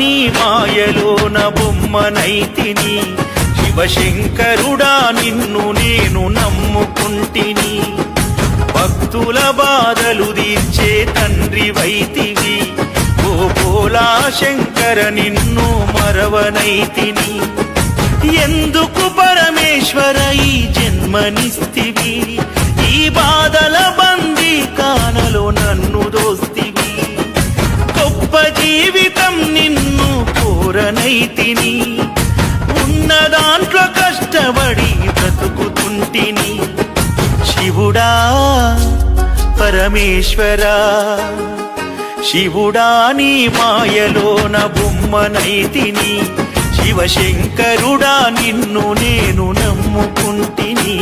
నీ మాయలోన బొమ్మనైతిని శివశంకరుడా నిన్ను నేను నమ్ముకుంటిని భక్తుల బాధలు తీర్చే తండ్రి వైతివి ఓ భోలా శంకర నిన్ను మరవనైతిని ఎందుకు పరమేశ్వర ఈ జన్మనిస్తివి ఈ బాధల బందీ కానలో నన్ను దోస్తివి గొప్ప జీవితం నిన్ను కోరనైతిని ఉన్న దాంట్లో కష్టపడి బ్రతుకుతుంటిని శివుడా పరమేశ్వరా శివుడా నీ మాయలోన బొమ్మనైతిని శివశంకరుడా నిన్ను నేను నమ్ముకుంటిని